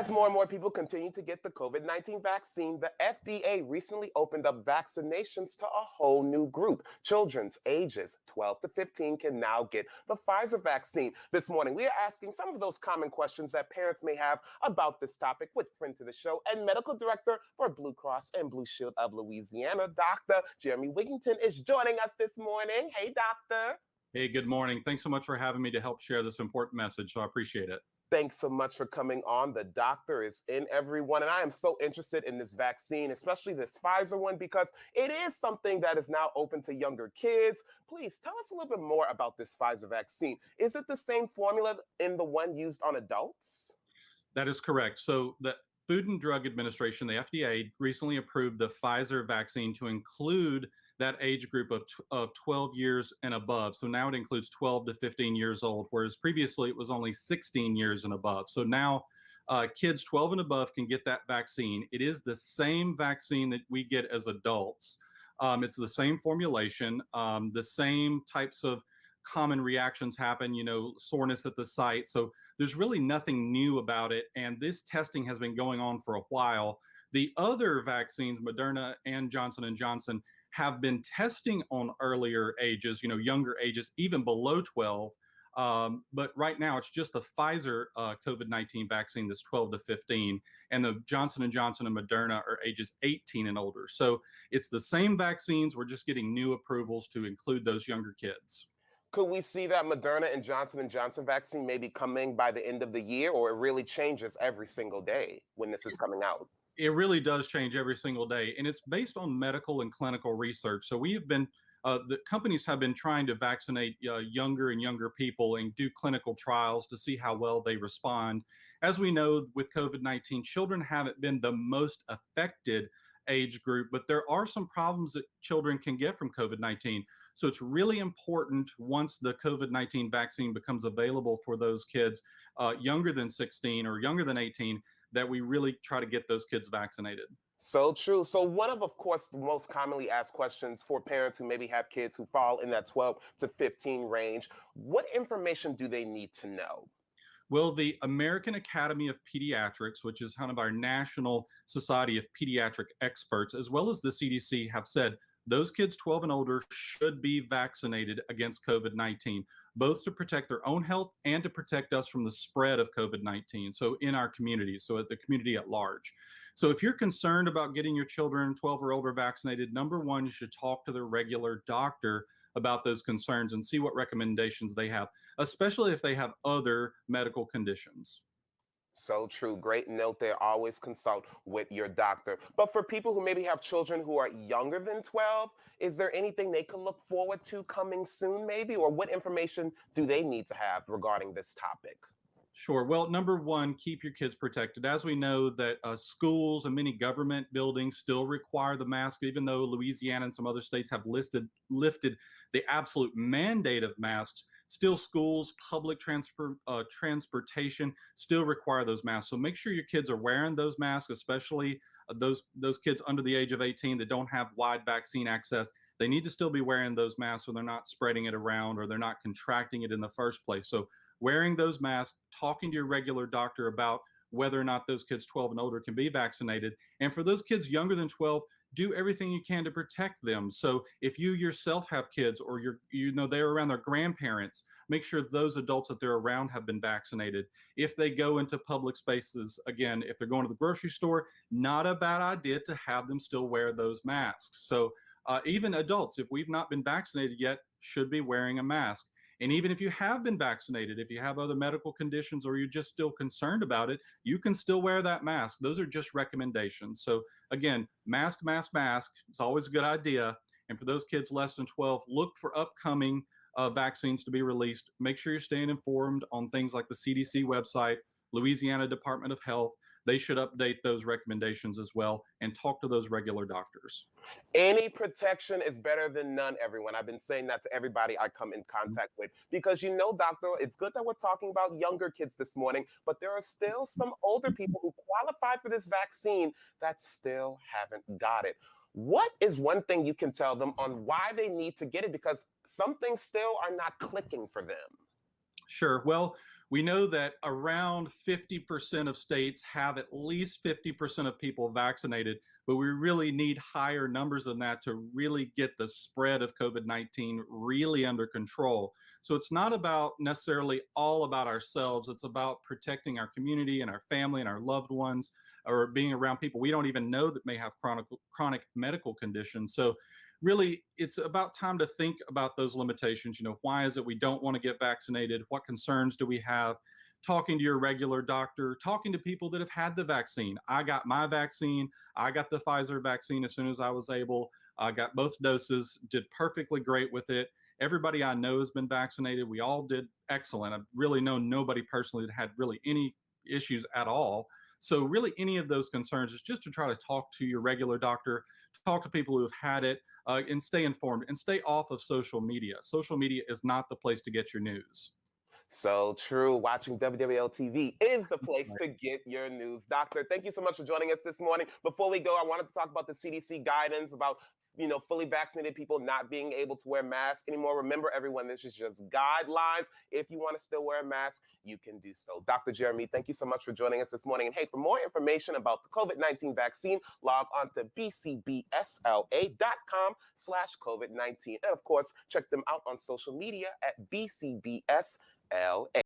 As more and more people continue to get the COVID-19 vaccine, the FDA recently opened up vaccinations to a whole new group. Children's ages 12 to 15 can now get the Pfizer vaccine. This morning, we are asking some of those common questions that parents may have about this topic with friend to the show and medical director for Blue Cross and Blue Shield of Louisiana, Dr. Jeremy Wigginton is joining us this morning. Hey, doctor. Hey, good morning. Thanks so much for having me to help share this important message, so I appreciate it. Thanks so much for coming on. The doctor is in, everyone. And I am so interested in this vaccine, especially this Pfizer one, because it is something that is now open to younger kids. Please tell us a little bit more about this Pfizer vaccine. Is it the same formula in the one used on adults? That is correct. So the Food and Drug Administration, the FDA, recently approved the Pfizer vaccine to include that age group of 12 years and above. So now it includes 12 to 15 years old, whereas previously it was only 16 years and above. So now kids 12 and above can get that vaccine. It is the same vaccine that we get as adults. It's the same formulation, the same types of common reactions happen, soreness at the site. So there's really nothing new about it. And this testing has been going on for a while. The other vaccines, Moderna and Johnson & Johnson, have been testing on earlier ages, younger ages, even below 12. But right now it's just the Pfizer COVID-19 vaccine that's 12 to 15, and the Johnson & Johnson and Moderna are ages 18 and older. So it's the same vaccines. We're just getting new approvals to include those younger kids. Could we see that Moderna and Johnson & Johnson vaccine maybe coming by the end of the year, or it really changes every single day when this is coming out? It really does change every single day, and it's based on medical and clinical research. So we have been, the companies have been trying to vaccinate younger and younger people and do clinical trials to see how well they respond. As we know, with COVID-19, children haven't been the most affected age group, but there are some problems that children can get from COVID-19. So it's really important once the COVID-19 vaccine becomes available for those kids younger than 16 or younger than 18, that we really try to get those kids vaccinated. So true. So one of course, the most commonly asked questions for parents who maybe have kids who fall in that 12 to 15 range, what information do they need to know? Well, the American Academy of Pediatrics, which is kind of our national society of pediatric experts, as well as the CDC, have said those kids 12 and older should be vaccinated against COVID-19, both to protect their own health and to protect us from the spread of COVID-19. So in our community, so at the community at large. So if you're concerned about getting your children 12 or older vaccinated, number one, you should talk to their regular doctor about those concerns and see what recommendations they have, especially if they have other medical conditions. So true. Great note there. Always consult with your doctor. But for people who maybe have children who are younger than 12, is there anything they can look forward to coming soon maybe? Or what information do they need to have regarding this topic? Sure. Well, number one, keep your kids protected. As we know that schools and many government buildings still require the mask, even though Louisiana and some other states have lifted the absolute mandate of masks, still schools, public transportation still require those masks. So make sure your kids are wearing those masks, especially those kids under the age of 18 that don't have wide vaccine access. They need to still be wearing those masks so they're not spreading it around or they're not contracting it in the first place. So wearing those masks, talking to your regular doctor about whether or not those kids 12 and older can be vaccinated. And for those kids younger than 12, do everything you can to protect them. So if you yourself have kids or they're around their grandparents, make sure those adults that they're around have been vaccinated. If they go into public spaces, again, if they're going to the grocery store, not a bad idea to have them still wear those masks. So even adults, if we've not been vaccinated yet, should be wearing a mask. And even if you have been vaccinated, if you have other medical conditions or you're just still concerned about it, you can still wear that mask. Those are just recommendations. So again, mask, mask, mask. It's always a good idea. And for those kids less than 12, look for upcoming vaccines to be released. Make sure you're staying informed on things like the CDC website, Louisiana Department of Health. They should update those recommendations as well and talk to those regular doctors. Any protection is better than none, everyone. I've been saying that to everybody I come in contact with because, doctor, it's good that we're talking about younger kids this morning, but there are still some older people who qualify for this vaccine that still haven't got it. What is one thing you can tell them on why they need to get it? Because some things still are not clicking for them. Sure. Well, We know that around 50% of states have at least 50% of people vaccinated, but we really need higher numbers than that to really get the spread of COVID-19 really under control. So it's not about necessarily all about ourselves. It's about protecting our community and our family and our loved ones, or being around people we don't even know that may have chronic medical conditions. So really, it's about time to think about those limitations. Why is it we don't want to get vaccinated? What concerns do we have? Talking to your regular doctor, talking to people that have had the vaccine. I got my vaccine. I got the Pfizer vaccine as soon as I was able. I got both doses, did perfectly great with it. Everybody I know has been vaccinated. We all did excellent. I've really known nobody personally that had really any issues at all. So really any of those concerns is just to try to talk to your regular doctor, talk to people who have had it, and stay informed and stay off of social media. Social media is not the place to get your news. So true. Watching WWL TV is the place to get your news. Doctor, thank you so much for joining us this morning. Before we go, I wanted to talk about the CDC guidance about fully vaccinated people not being able to wear masks anymore. Remember, everyone, this is just guidelines. If you want to still wear a mask, you can do so. Dr. Jeremy, thank you so much for joining us this morning. And hey, for more information about the COVID-19 vaccine, log on to bcbsla.com/COVID-19. And of course, check them out on social media at bcbsla.